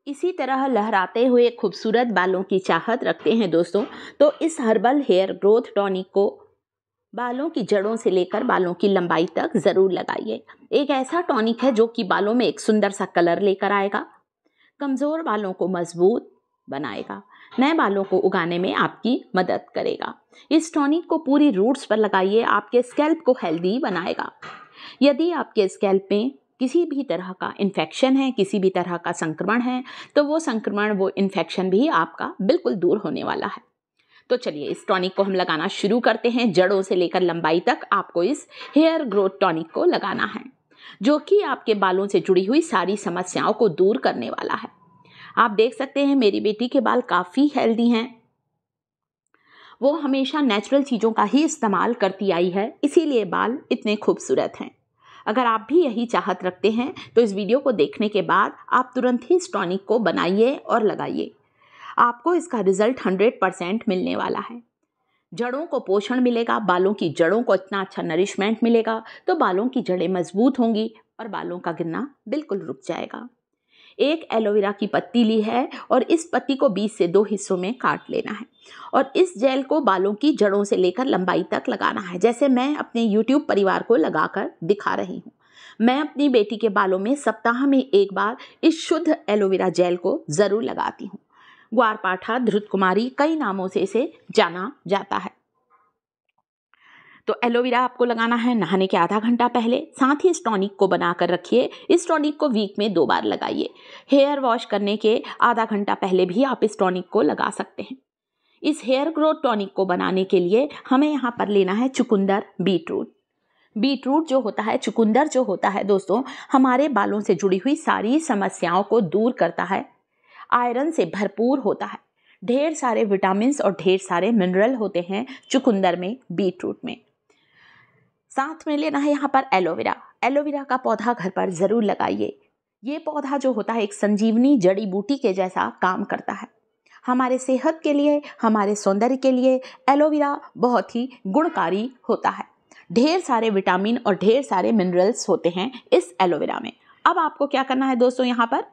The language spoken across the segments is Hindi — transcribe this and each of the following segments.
इसी तरह लहराते हुए खूबसूरत बालों की चाहत रखते हैं दोस्तों, तो इस हर्बल हेयर ग्रोथ टॉनिक को बालों की जड़ों से लेकर बालों की लंबाई तक ज़रूर लगाइए। एक ऐसा टॉनिक है जो कि बालों में एक सुंदर सा कलर लेकर आएगा, कमज़ोर बालों को मजबूत बनाएगा, नए बालों को उगाने में आपकी मदद करेगा। इस टॉनिक को पूरी रूट्स पर लगाइए, आपके स्कैल्प को हेल्दी बनाएगा। यदि आपके स्कैल्प में किसी भी तरह का इन्फेक्शन है, किसी भी तरह का संक्रमण है, तो वो संक्रमण, वो इन्फेक्शन भी आपका बिल्कुल दूर होने वाला है। तो चलिए इस टॉनिक को हम लगाना शुरू करते हैं। जड़ों से लेकर लंबाई तक आपको इस हेयर ग्रोथ टॉनिक को लगाना है, जो कि आपके बालों से जुड़ी हुई सारी समस्याओं को दूर करने वाला है। आप देख सकते हैं मेरी बेटी के बाल काफ़ी हेल्दी हैं। वो हमेशा नेचुरल चीज़ों का ही इस्तेमाल करती आई है, इसीलिए बाल इतने खूबसूरत हैं। अगर आप भी यही चाहत रखते हैं तो इस वीडियो को देखने के बाद आप तुरंत ही इस टॉनिक को बनाइए और लगाइए। आपको इसका रिजल्ट 100% मिलने वाला है। जड़ों को पोषण मिलेगा, बालों की जड़ों को इतना अच्छा नरिशमेंट मिलेगा, तो बालों की जड़ें मजबूत होंगी और बालों का गिरना बिल्कुल रुक जाएगा। एक एलोवेरा की पत्ती ली है और इस पत्ती को बीच से 2 हिस्सों में काट लेना है और इस जेल को बालों की जड़ों से लेकर लंबाई तक लगाना है, जैसे मैं अपने YouTube परिवार को लगाकर दिखा रही हूँ। मैं अपनी बेटी के बालों में सप्ताह में एक बार इस शुद्ध एलोवेरा जेल को ज़रूर लगाती हूँ। ग्वारपाठा, धृत कुमारी, कई नामों से इसे जाना जाता है। तो एलोवेरा आपको लगाना है नहाने के आधा घंटा पहले। साथ ही इस टॉनिक को बनाकर रखिए। इस टॉनिक को वीक में 2 बार लगाइए। हेयर वॉश करने के आधा घंटा पहले भी आप इस टॉनिक को लगा सकते हैं। इस हेयर ग्रोथ टॉनिक को बनाने के लिए हमें यहाँ पर लेना है चुकंदर, बीटरूट। बीटरूट जो होता है, चुकंदर जो होता है दोस्तों, हमारे बालों से जुड़ी हुई सारी समस्याओं को दूर करता है, आयरन से भरपूर होता है। ढेर सारे विटामिन्स और ढेर सारे मिनरल होते हैं चुकंदर में, बीटरूट में। साथ में लेना है यहाँ पर एलोवेरा। एलोवेरा का पौधा घर पर ज़रूर लगाइए। ये पौधा जो होता है एक संजीवनी जड़ी बूटी के जैसा काम करता है। हमारे सेहत के लिए, हमारे सौंदर्य के लिए एलोवेरा बहुत ही गुणकारी होता है। ढेर सारे विटामिन और ढेर सारे मिनरल्स होते हैं इस एलोवेरा में। अब आपको क्या करना है दोस्तों, यहाँ पर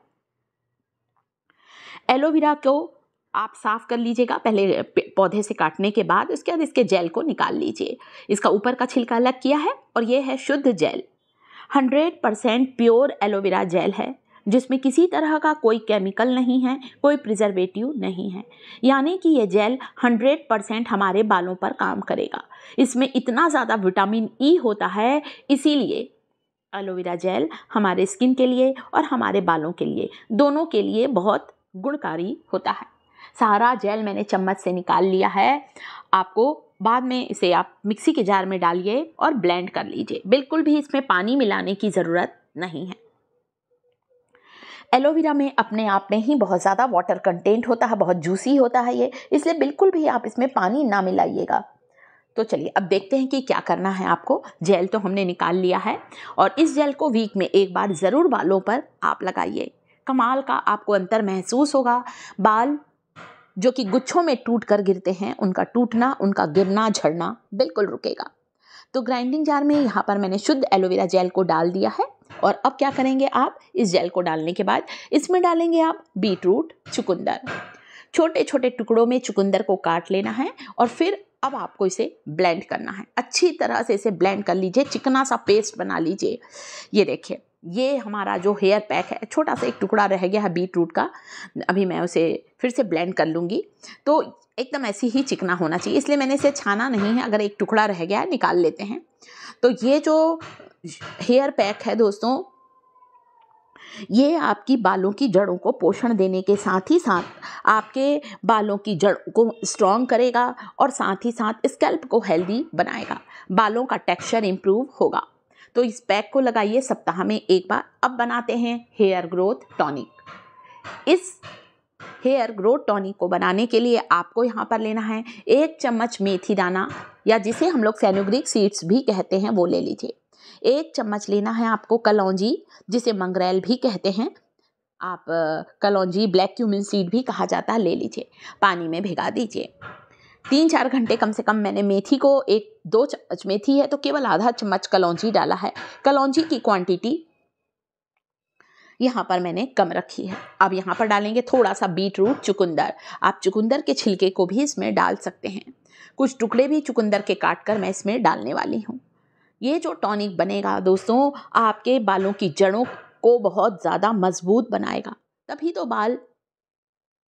एलोवेरा को आप साफ कर लीजिएगा पहले पौधे से काटने के बाद। उसके बाद इसके जेल को निकाल लीजिए। इसका ऊपर का छिलका अलग किया है और ये है शुद्ध जेल। 100% प्योर एलोवेरा जेल है, जिसमें किसी तरह का कोई केमिकल नहीं है, कोई प्रिजर्वेटिव नहीं है। यानी कि ये जेल 100% हमारे बालों पर काम करेगा। इसमें इतना ज़्यादा विटामिन ई होता है, इसीलिए एलोवेरा जेल हमारे स्किन के लिए और हमारे बालों के लिए, दोनों के लिए बहुत गुणकारी होता है। सारा जेल मैंने चम्मच से निकाल लिया है। आपको बाद में इसे आप मिक्सी के जार में डालिए और ब्लेंड कर लीजिए। बिल्कुल भी इसमें पानी मिलाने की ज़रूरत नहीं है। एलोवेरा में अपने आप में ही बहुत ज़्यादा वाटर कंटेंट होता है, बहुत जूसी होता है ये, इसलिए बिल्कुल भी आप इसमें पानी ना मिलाइएगा। तो चलिए अब देखते हैं कि क्या करना है आपको। जेल तो हमने निकाल लिया है और इस जेल को वीक में एक बार ज़रूर बालों पर आप लगाइए। कमाल का आपको अंतर महसूस होगा। बाल जो कि गुच्छों में टूट कर गिरते हैं, उनका टूटना, उनका गिरना, झड़ना बिल्कुल रुकेगा। तो ग्राइंडिंग जार में यहाँ पर मैंने शुद्ध एलोवेरा जेल को डाल दिया है और अब क्या करेंगे आप, इस जेल को डालने के बाद इसमें डालेंगे आप बीटरूट, चुकंदर। छोटे छोटे टुकड़ों में चुकंदर को काट लेना है और फिर अब आपको इसे ब्लेंड करना है। अच्छी तरह से इसे ब्लेंड कर लीजिए, चिकना सा पेस्ट बना लीजिए। ये देखिए, ये हमारा जो हेयर पैक है, छोटा सा एक टुकड़ा रह गया है बीटरूट का, अभी मैं उसे फिर से ब्लेंड कर लूँगी। तो एकदम ऐसी ही चिकना होना चाहिए, इसलिए मैंने इसे छाना नहीं है। अगर एक टुकड़ा रह गया है, निकाल लेते हैं। तो ये जो हेयर पैक है दोस्तों, ये आपकी बालों की जड़ों को पोषण देने के साथ ही साथ आपके बालों की जड़ को स्ट्रॉन्ग करेगा और साथ ही साथ स्कैल्प को हेल्दी बनाएगा। बालों का टेक्सचर इम्प्रूव होगा। तो इस पैक को लगाइए सप्ताह में एक बार। अब बनाते हैं हेयर ग्रोथ टॉनिक। इस हेयर ग्रोथ टॉनिक को बनाने के लिए आपको यहाँ पर लेना है 1 चम्मच मेथी दाना, या जिसे हम लोग फेनुग्रीक सीड्स भी कहते हैं, वो ले लीजिए। 1 चम्मच लेना है आपको कलौंजी, जिसे मंगरेल भी कहते हैं आप, कलौंजी, ब्लैक क्यूमिन सीड भी कहा जाता है, ले लीजिए। पानी में भिगा दीजिए 3-4 घंटे कम से कम। मैंने मेथी को 1-2 चम्मच मेथी है तो केवल आधा चम्मच कलौंजी डाला है। कलौंजी की क्वांटिटी यहाँ पर मैंने कम रखी है। अब यहाँ पर डालेंगे थोड़ा सा बीट रूट चुकंदर। आप चुकंदर के छिलके को भी इसमें डाल सकते हैं। कुछ टुकड़े भी चुकंदर के काट कर मैं इसमें डालने वाली हूँ। ये जो टॉनिक बनेगा दोस्तों, आपके बालों की जड़ों को बहुत ज़्यादा मजबूत बनाएगा। तभी तो बाल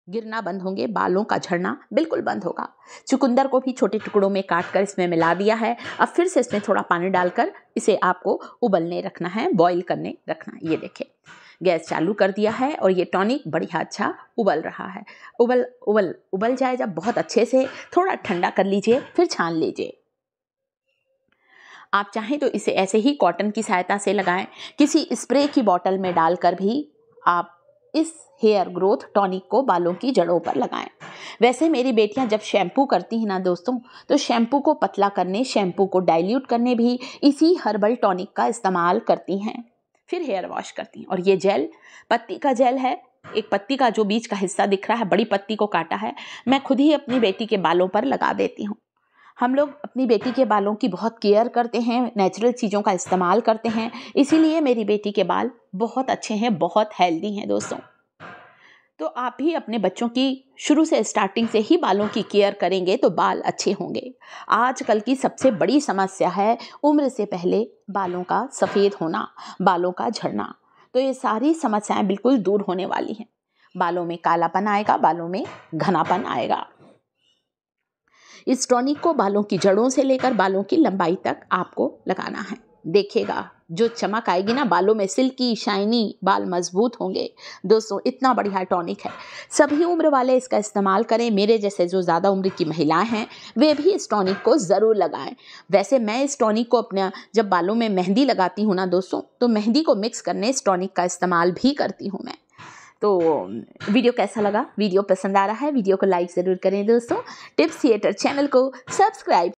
गिरना बंद होंगे, बालों का झड़ना बिल्कुल बंद होगा। चुकंदर को भी छोटे टुकड़ों में काट कर इसमें मिला दिया है। अब फिर से इसमें थोड़ा पानी डालकर इसे आपको उबलने रखना है, बॉईल करने रखना है। ये देखें, गैस चालू कर दिया है और ये टॉनिक बढ़िया अच्छा उबल रहा है। उबल जाए जब बहुत अच्छे से, थोड़ा ठंडा कर लीजिए, फिर छान लीजिए। आप चाहें तो इसे ऐसे ही कॉटन की सहायता से लगाएं। किसी स्प्रे की बोतल में डालकर भी आप इस हेयर ग्रोथ टॉनिक को बालों की जड़ों पर लगाएं। वैसे मेरी बेटियां जब शैम्पू करती हैं ना दोस्तों, तो शैम्पू को पतला करने, शैम्पू को डाइल्यूट करने भी इसी हर्बल टॉनिक का इस्तेमाल करती हैं, फिर हेयर वॉश करती हैं। और ये जेल पत्ती का जेल है। एक पत्ती का जो बीच का हिस्सा दिख रहा है, बड़ी पत्ती को काटा है, मैं खुद ही अपनी बेटी के बालों पर लगा देती हूँ। हम लोग अपनी बेटी के बालों की बहुत केयर करते हैं, नेचुरल चीज़ों का इस्तेमाल करते हैं, इसीलिए मेरी बेटी के बाल बहुत अच्छे हैं, बहुत हेल्दी हैं दोस्तों। तो आप भी अपने बच्चों की शुरू से, स्टार्टिंग से ही बालों की केयर करेंगे तो बाल अच्छे होंगे। आजकल की सबसे बड़ी समस्या है उम्र से पहले बालों का सफ़ेद होना, बालों का झड़ना। तो ये सारी समस्याएं बिल्कुल दूर होने वाली हैं। बालों में कालापन आएगा, बालों में घनापन आएगा। इस टॉनिक को बालों की जड़ों से लेकर बालों की लंबाई तक आपको लगाना है। देखिएगा, जो चमक आएगी ना बालों में, सिल्की शाइनी बाल मजबूत होंगे। दोस्तों, इतना बढ़िया टॉनिक है, सभी उम्र वाले इसका इस्तेमाल करें। मेरे जैसे जो ज़्यादा उम्र की महिलाएं हैं, वे भी इस टॉनिक को ज़रूर लगाएं। वैसे मैं इस टॉनिक को अपने जब बालों में मेहंदी लगाती हूँ ना दोस्तों, तो मेहंदी को मिक्स करने इस टॉनिक का इस्तेमाल भी करती हूँ मैं। तो वीडियो कैसा लगा? वीडियो पसंद आ रहा है? वीडियो को लाइक ज़रूर करें दोस्तों। टिप्स थिएटर चैनल को सब्सक्राइब